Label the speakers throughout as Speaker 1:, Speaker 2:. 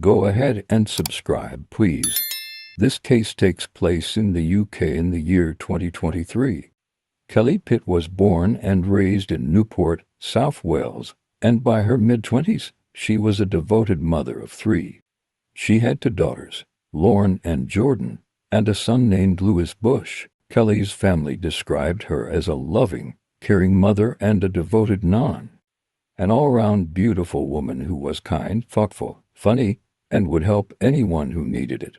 Speaker 1: Go ahead and subscribe, please. This case takes place in the UK in the year 2023. Kelly Pitt was born and raised in Newport, South Wales, and by her mid-20s, she was a devoted mother of three. She had two daughters, Lauren and Jordan, and a son named Lewis Bush. Kelly's family described her as a loving, caring mother and a devoted an all-round beautiful woman who was kind, thoughtful, funny, and would help anyone who needed it.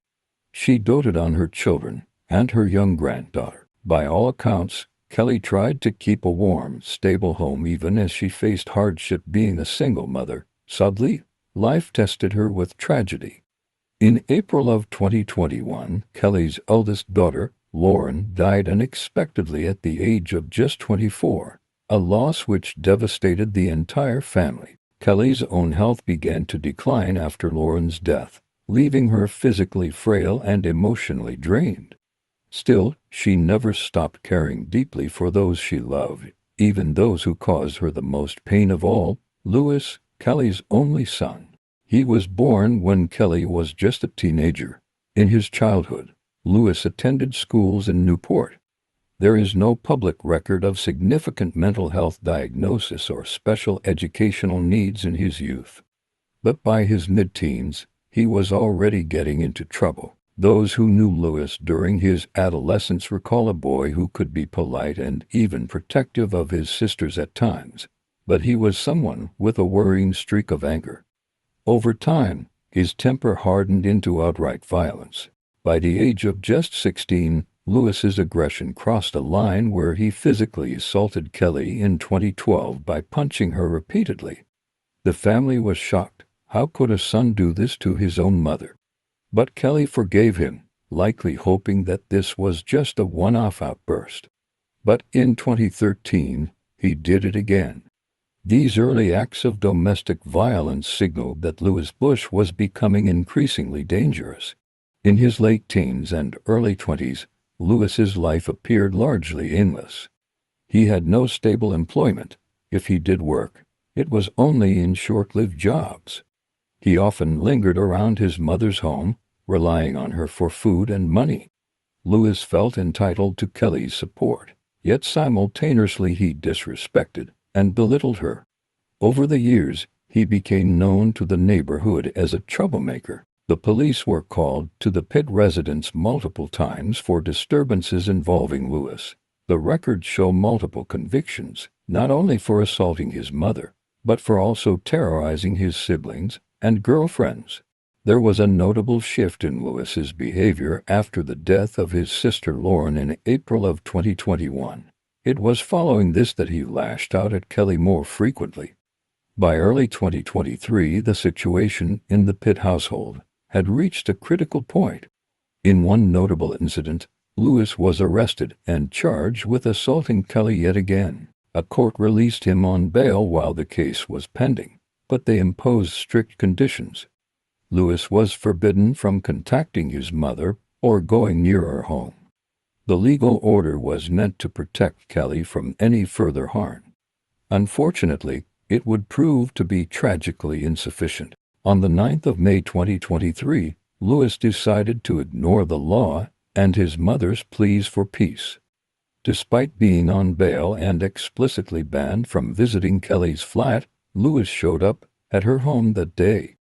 Speaker 1: She doted on her children and her young granddaughter. By all accounts, Kelly tried to keep a warm, stable home even as she faced hardship being a single mother. Sadly, life tested her with tragedy. In April of 2021, Kelly's eldest daughter, Lauren, died unexpectedly at the age of just 24, a loss which devastated the entire family. Kelly's own health began to decline after Lauren's death, leaving her physically frail and emotionally drained. Still, she never stopped caring deeply for those she loved, even those who caused her the most pain of all. Lewis, Kelly's only son. He was born when Kelly was just a teenager. In his childhood, Lewis attended schools in Newport. There is no public record of significant mental health diagnosis or special educational needs in his youth. But by his mid-teens, he was already getting into trouble. Those who knew Lewis during his adolescence recall a boy who could be polite and even protective of his sisters at times, but he was someone with a worrying streak of anger. Over time, his temper hardened into outright violence. By the age of just 16, Lewis's aggression crossed a line where he physically assaulted Kelly in 2012 by punching her repeatedly. The family was shocked. How could a son do this to his own mother? But Kelly forgave him, likely hoping that this was just a one-off outburst. But in 2013, he did it again. These early acts of domestic violence signaled that Lewis Bush was becoming increasingly dangerous. In his late teens and early 20s, Lewis's life appeared largely aimless. He had no stable employment. If he did work, it was only in short-lived jobs. He often lingered around his mother's home, relying on her for food and money. Lewis felt entitled to Kelly's support, yet simultaneously he disrespected and belittled her. Over the years, he became known to the neighborhood as a troublemaker. The police were called to the Pitt residence multiple times for disturbances involving Lewis. The records show multiple convictions, not only for assaulting his mother, but for also terrorizing his siblings and girlfriends. There was a notable shift in Lewis's behavior after the death of his sister Lauren in April of 2021. It was following this that he lashed out at Kelly more frequently. By early 2023, the situation in the Pitt household had reached a critical point. In one notable incident, Lewis was arrested and charged with assaulting Kelly yet again. A court released him on bail while the case was pending, but they imposed strict conditions. Lewis was forbidden from contacting his mother or going near her home. The legal order was meant to protect Kelly from any further harm. Unfortunately, it would prove to be tragically insufficient. On the 9th of May 2023, Lewis decided to ignore the law and his mother's pleas for peace. Despite being on bail and explicitly banned from visiting Kelly's flat, Lewis showed up at her home that day.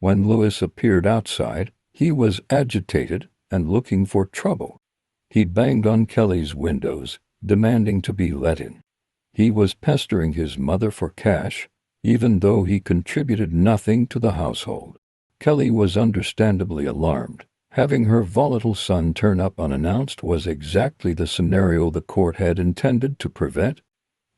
Speaker 1: When Lewis appeared outside, he was agitated and looking for trouble. He banged on Kelly's windows, demanding to be let in. He was pestering his mother for cash, even though he contributed nothing to the household. Kelly was understandably alarmed. Having her volatile son turn up unannounced was exactly the scenario the court had intended to prevent.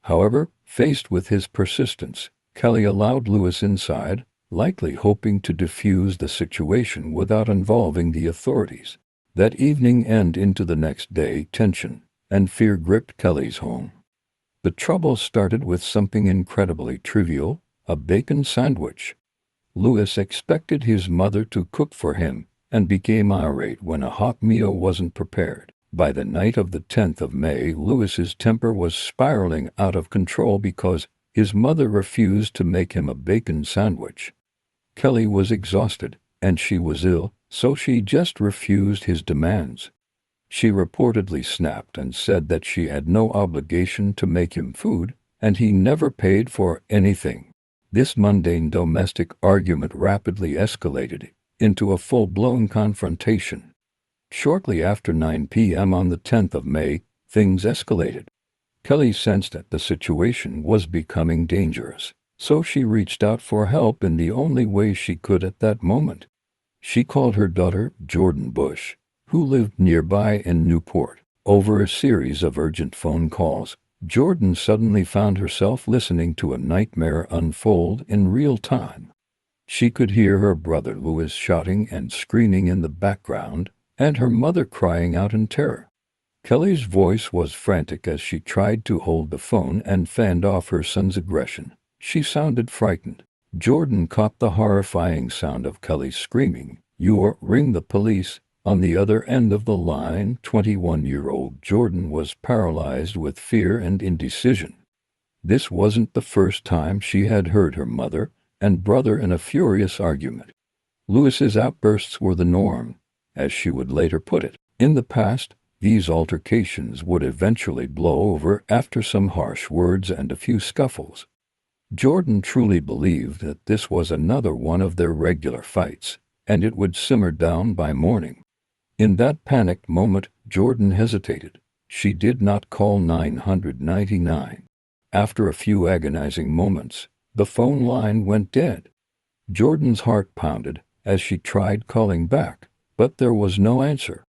Speaker 1: However, faced with his persistence, Kelly allowed Lewis inside, likely hoping to defuse the situation without involving the authorities. That evening and into the next day, tension and fear gripped Kelly's home. The trouble started with something incredibly trivial, a bacon sandwich. Lewis expected his mother to cook for him and became irate when a hot meal wasn't prepared. By the night of the 10th of May, Lewis's temper was spiraling out of control because his mother refused to make him a bacon sandwich. Kelly was exhausted, and she was ill, so she just refused his demands. She reportedly snapped and said that she had no obligation to make him food, and he never paid for anything. This mundane domestic argument rapidly escalated into a full-blown confrontation. Shortly after 9 p.m. on the 10th of May, things escalated. Kelly sensed that the situation was becoming dangerous, so she reached out for help in the only way she could at that moment. She called her daughter, Jordan Bush, who lived nearby in Newport. Over a series of urgent phone calls, Jordan suddenly found herself listening to a nightmare unfold in real time. She could hear her brother Louis shouting and screaming in the background, and her mother crying out in terror. Kelly's voice was frantic as she tried to hold the phone and fend off her son's aggression. She sounded frightened. Jordan caught the horrifying sound of Kelly screaming, "Ring the police." On the other end of the line, 21-year-old Jordan was paralyzed with fear and indecision. This wasn't the first time she had heard her mother and brother in a furious argument. Louis's outbursts were the norm, as she would later put it. In the past, these altercations would eventually blow over after some harsh words and a few scuffles. Jordan truly believed that this was another one of their regular fights, and it would simmer down by morning. In that panicked moment, Jordan hesitated. She did not call 999. After a few agonizing moments, the phone line went dead. Jordan's heart pounded as she tried calling back, but there was no answer.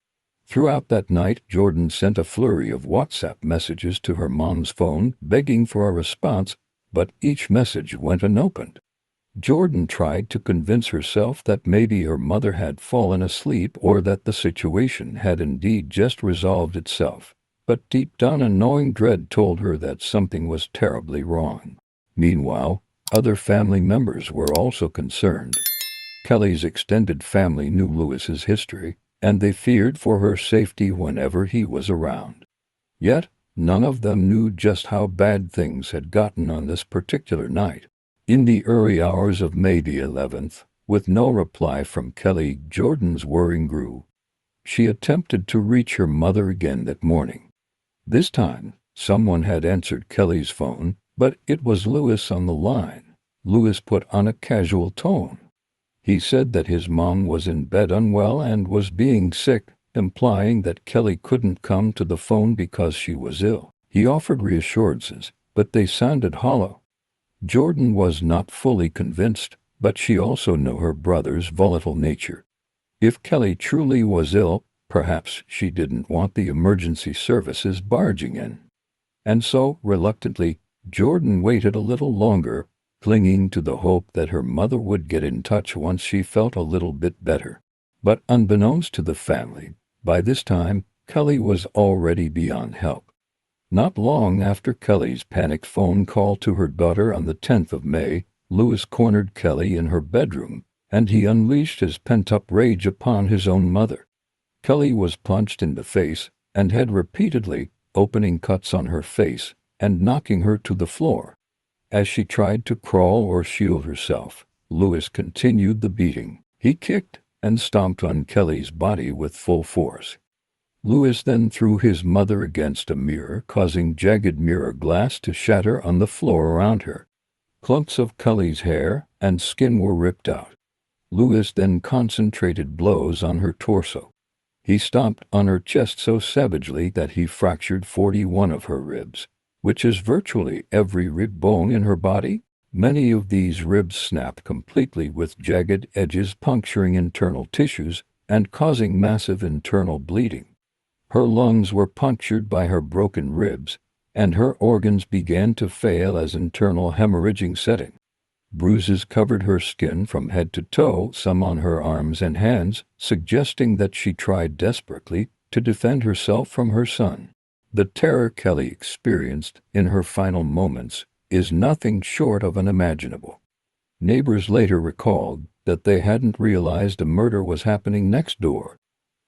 Speaker 1: Throughout that night, Jordan sent a flurry of WhatsApp messages to her mom's phone, begging for a response, but each message went unopened. Jordan tried to convince herself that maybe her mother had fallen asleep or that the situation had indeed just resolved itself, but deep down a gnawing dread told her that something was terribly wrong. Meanwhile, other family members were also concerned. Kelly's extended family knew Louis's history, and they feared for her safety whenever he was around. Yet, none of them knew just how bad things had gotten on this particular night. In the early hours of May the 11th, with no reply from Kelly, Jordan's worry grew. She attempted to reach her mother again that morning. This time, someone had answered Kelly's phone, but it was Louis on the line. Louis put on a casual tone. He said that his mom was in bed unwell and was being sick, implying that Kelly couldn't come to the phone because she was ill. He offered reassurances, but they sounded hollow. Jordan was not fully convinced, but she also knew her brother's volatile nature. If Kelly truly was ill, perhaps she didn't want the emergency services barging in. And so, reluctantly, Jordan waited a little longer, clinging to the hope that her mother would get in touch once she felt a little bit better. But unbeknownst to the family, by this time, Kelly was already beyond help. Not long after Kelly's panicked phone call to her daughter on the 10th of May, Louis cornered Kelly in her bedroom, and he unleashed his pent-up rage upon his own mother. Kelly was punched in the face and head repeatedly, opening cuts on her face and knocking her to the floor. As she tried to crawl or shield herself, Louis continued the beating. He kicked and stomped on Kelly's body with full force. Louis then threw his mother against a mirror, causing jagged mirror glass to shatter on the floor around her. Clumps of Kelly's hair and skin were ripped out. Louis then concentrated blows on her torso. He stomped on her chest so savagely that he fractured 41 of her ribs, which is virtually every rib bone in her body. Many of these ribs snapped completely with jagged edges puncturing internal tissues and causing massive internal bleeding. Her lungs were punctured by her broken ribs, and her organs began to fail as internal hemorrhaging set in. Bruises covered her skin from head to toe, some on her arms and hands, suggesting that she tried desperately to defend herself from her son. The terror Kelly experienced in her final moments is nothing short of unimaginable. Neighbors later recalled that they hadn't realized a murder was happening next door.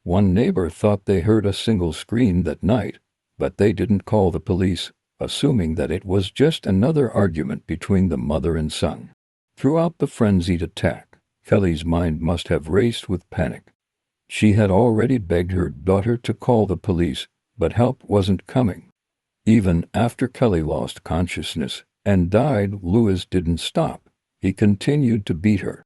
Speaker 1: One neighbor thought they heard a single scream that night, but they didn't call the police, assuming that it was just another argument between the mother and son. Throughout the frenzied attack, Kelly's mind must have raced with panic. She had already begged her daughter to call the police, but help wasn't coming. Even after Kelly lost consciousness and died, Lewis didn't stop. He continued to beat her.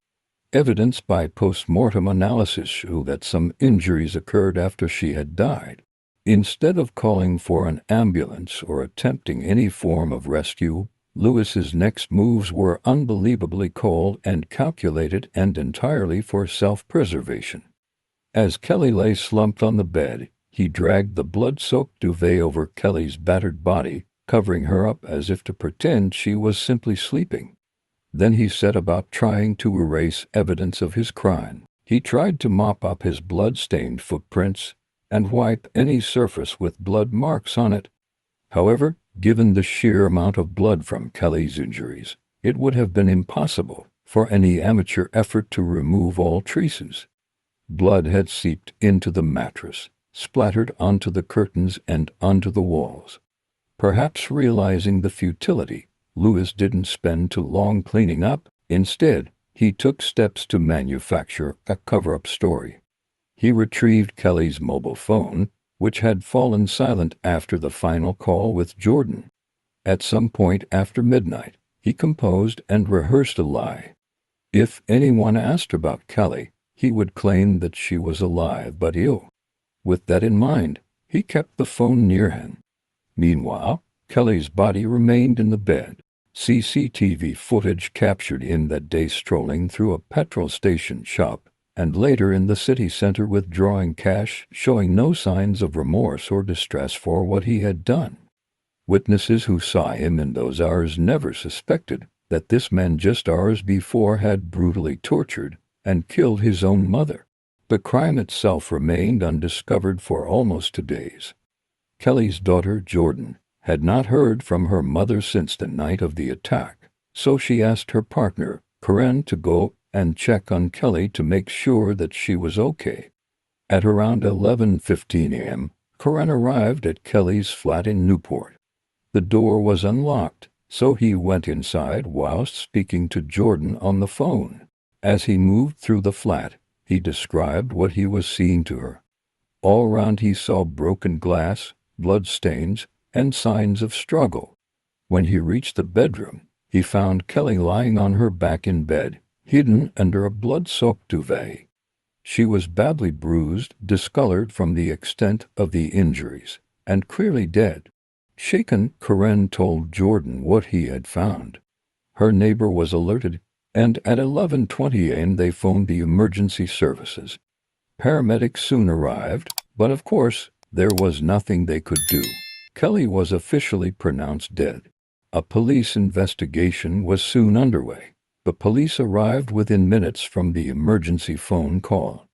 Speaker 1: Evidence by post-mortem analysis showed that some injuries occurred after she had died. Instead of calling for an ambulance or attempting any form of rescue, Lewis's next moves were unbelievably cold and calculated and entirely for self-preservation. As Kelly lay slumped on the bed, he dragged the blood-soaked duvet over Kelly's battered body, covering her up as if to pretend she was simply sleeping. Then he set about trying to erase evidence of his crime. He tried to mop up his blood-stained footprints and wipe any surface with blood marks on it. However, given the sheer amount of blood from Kelly's injuries, it would have been impossible for any amateur effort to remove all traces. Blood had seeped into the mattress, splattered onto the curtains and onto the walls. Perhaps realizing the futility, Lewis didn't spend too long cleaning up. Instead, he took steps to manufacture a cover-up story. He retrieved Kelly's mobile phone, which had fallen silent after the final call with Jordan. At some point after midnight, he composed and rehearsed a lie. If anyone asked about Kelly, he would claim that she was alive but ill. With that in mind, he kept the phone near him. Meanwhile, Kelly's body remained in the bed. CCTV footage captured him that day strolling through a petrol station shop and later in the city center withdrawing cash, showing no signs of remorse or distress for what he had done. Witnesses who saw him in those hours never suspected that this man just hours before had brutally tortured and killed his own mother. The crime itself remained undiscovered for almost 2 days. Kelly's daughter, Jordan, had not heard from her mother since the night of the attack, so she asked her partner, Corinne, to go and check on Kelly to make sure that she was okay. At around 11:15 a.m., Corinne arrived at Kelly's flat in Newport. The door was unlocked, so he went inside whilst speaking to Jordan on the phone. As he moved through the flat, he described what he was seeing to her. All around he saw broken glass, blood stains, and signs of struggle. When he reached the bedroom, he found Kelly lying on her back in bed, hidden under a blood-soaked duvet. She was badly bruised, discolored from the extent of the injuries, and clearly dead. Shaken, Corinne told Jordan what he had found. Her neighbor was alerted, and at 11:20 a.m. they phoned the emergency services. Paramedics soon arrived, but of course, there was nothing they could do. Kelly was officially pronounced dead. A police investigation was soon underway. The police arrived within minutes from the emergency phone call.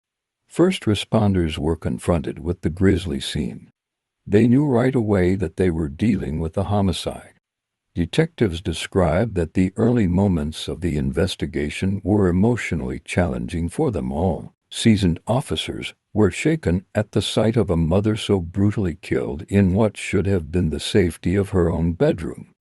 Speaker 1: First responders were confronted with the grisly scene. They knew right away that they were dealing with a homicide. Detectives described that the early moments of the investigation were emotionally challenging for them all. Seasoned officers were shaken at the sight of a mother so brutally killed in what should have been the safety of her own bedroom.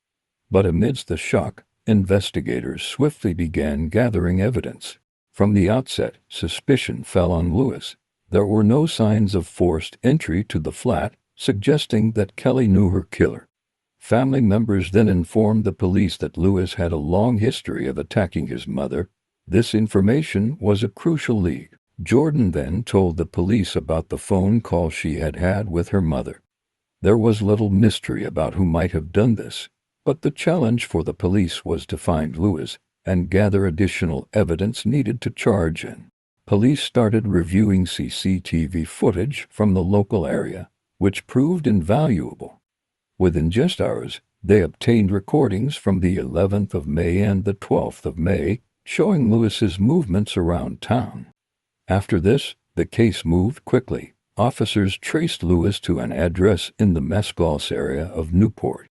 Speaker 1: But amidst the shock, investigators swiftly began gathering evidence. From the outset, suspicion fell on Lewis. There were no signs of forced entry to the flat, suggesting that Kelly knew her killer. Family members then informed the police that Lewis had a long history of attacking his mother. This information was a crucial lead. Jordan then told the police about the phone call she had had with her mother. There was little mystery about who might have done this, but the challenge for the police was to find Lewis and gather additional evidence needed to charge him. Police started reviewing CCTV footage from the local area, which proved invaluable. Within just hours, they obtained recordings from the 11th of May and the 12th of May, showing Lewis's movements around town. After this, the case moved quickly. Officers traced Lewis to an address in the Mescal's area of Newport.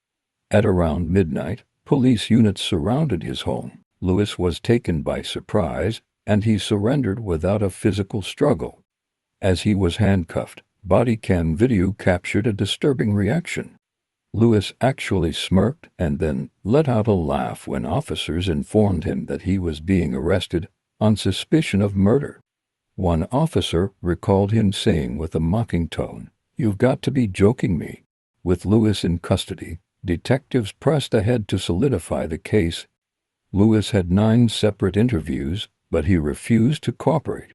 Speaker 1: At around midnight, police units surrounded his home. Lewis was taken by surprise, and he surrendered without a physical struggle. As he was handcuffed, body cam video captured a disturbing reaction. Lewis actually smirked and then let out a laugh when officers informed him that he was being arrested on suspicion of murder. One officer recalled him saying with a mocking tone, "You've got to be joking me." With Lewis in custody, detectives pressed ahead to solidify the case. Lewis had 9 separate interviews, but he refused to cooperate.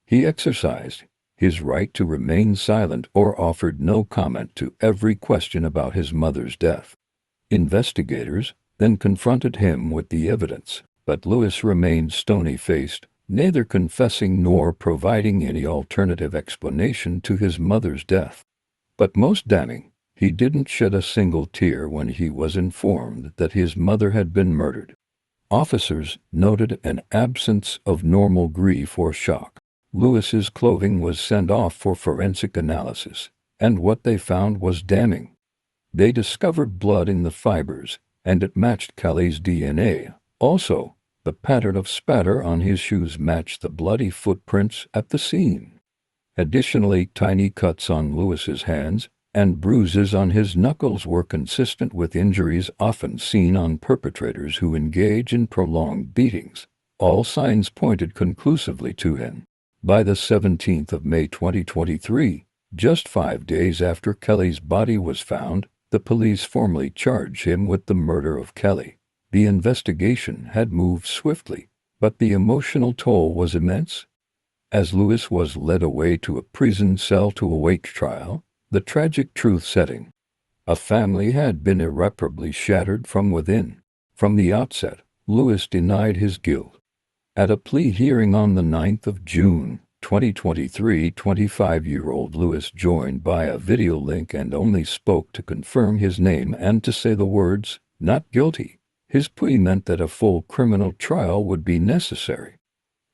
Speaker 1: He exercised his right to remain silent or offered no comment to every question about his mother's death. Investigators then confronted him with the evidence, but Lewis remained stony-faced, neither confessing nor providing any alternative explanation to his mother's death. But most damning, he didn't shed a single tear when he was informed that his mother had been murdered. Officers noted an absence of normal grief or shock. Lewis's clothing was sent off for forensic analysis, and what they found was damning. They discovered blood in the fibers, and it matched Kelly's DNA. Also, the pattern of spatter on his shoes matched the bloody footprints at the scene. Additionally, tiny cuts on Lewis's hands and bruises on his knuckles were consistent with injuries often seen on perpetrators who engage in prolonged beatings. All signs pointed conclusively to him. By the 17th of May 2023, just 5 days after Kelly's body was found, the police formally charged him with the murder of Kelly. The investigation had moved swiftly, but the emotional toll was immense. As Lewis was led away to a prison cell to await trial, the tragic truth setting. A family had been irreparably shattered from within. From the outset, Lewis denied his guilt. At a plea hearing on the 9th of June, 2023, 25-year-old Lewis joined by a video link and only spoke to confirm his name and to say the words, "not guilty." His plea meant that a full criminal trial would be necessary.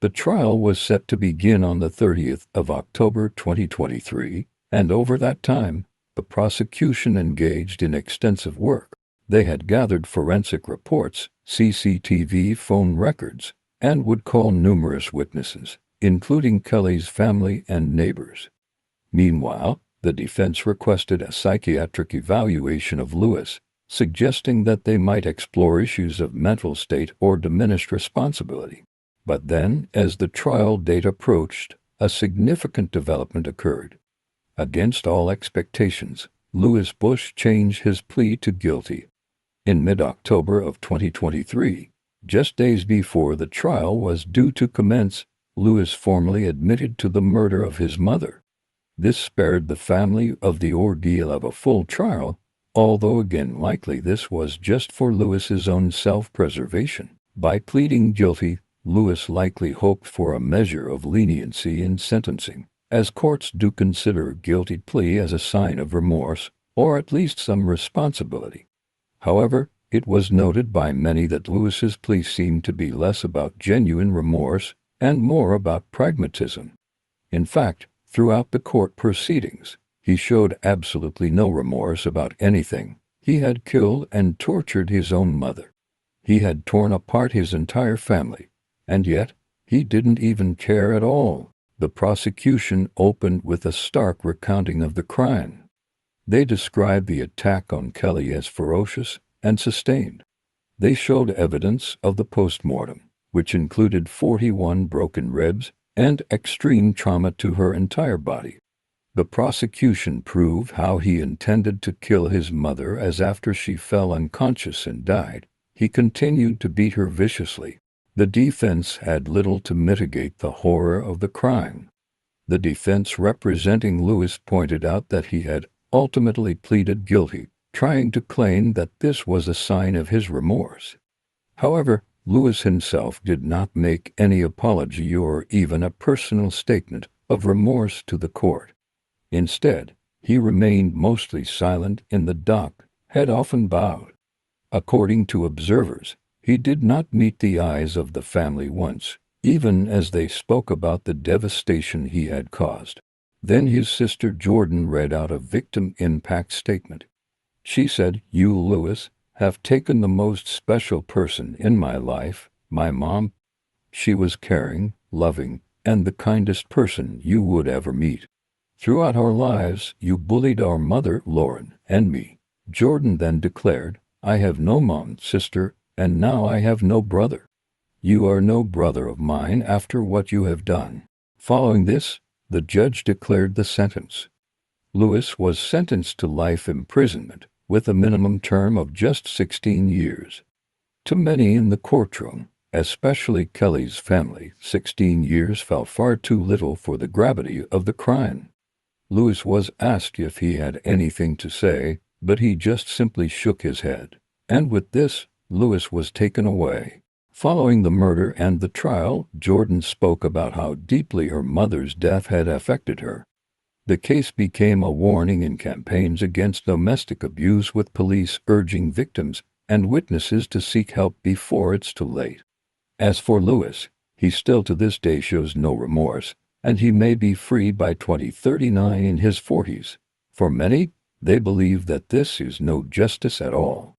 Speaker 1: The trial was set to begin on the 30th of October 2023, and over that time, the prosecution engaged in extensive work. They had gathered forensic reports, CCTV phone records, and would call numerous witnesses, including Kelly's family and neighbors. Meanwhile, the defense requested a psychiatric evaluation of Lewis, suggesting that they might explore issues of mental state or diminished responsibility. But then, as the trial date approached, a significant development occurred. Against all expectations, Lewis Bush changed his plea to guilty. In mid-October of 2023, just days before the trial was due to commence, Lewis formally admitted to the murder of his mother. This spared the family of the ordeal of a full trial, although again likely this was just for Lewis's own self-preservation. By pleading guilty, Lewis likely hoped for a measure of leniency in sentencing, as courts do consider a guilty plea as a sign of remorse, or at least some responsibility. However, it was noted by many that Lewis's plea seemed to be less about genuine remorse and more about pragmatism. In fact, throughout the court proceedings, he showed absolutely no remorse about anything. He had killed and tortured his own mother. He had torn apart his entire family, and yet he didn't even care at all. The prosecution opened with a stark recounting of the crime. They described the attack on Kelly as ferocious and sustained. They showed evidence of the postmortem, which included 41 broken ribs and extreme trauma to her entire body. The prosecution proved how he intended to kill his mother, as after she fell unconscious and died, he continued to beat her viciously. The defense had little to mitigate the horror of the crime. The defense representing Lewis pointed out that he had ultimately pleaded guilty, trying to claim that this was a sign of his remorse. However, Lewis himself did not make any apology or even a personal statement of remorse to the court. Instead, he remained mostly silent in the dock, head often bowed. According to observers, he did not meet the eyes of the family once, even as they spoke about the devastation he had caused. Then his sister Jordan read out a victim impact statement. She said, "You, Lewis, have taken the most special person in my life, my mom. She was caring, loving, and the kindest person you would ever meet. Throughout our lives, you bullied our mother, Lauren, and me." Jordan then declared, "I have no mom, sister, and now I have no brother. You are no brother of mine after what you have done." Following this, the judge declared the sentence. Lewis was sentenced to life imprisonment, with a minimum term of just 16 years. To many in the courtroom, especially Kelly's family, 16 years felt far too little for the gravity of the crime. Lewis was asked if he had anything to say, but he just simply shook his head. And with this, Lewis was taken away. Following the murder and the trial, Jordan spoke about how deeply her mother's death had affected her. The case became a warning in campaigns against domestic abuse, with police urging victims and witnesses to seek help before it's too late. As for Lewis, he still to this day shows no remorse, and he may be free by 2039 in his 40s. For many, they believe that this is no justice at all.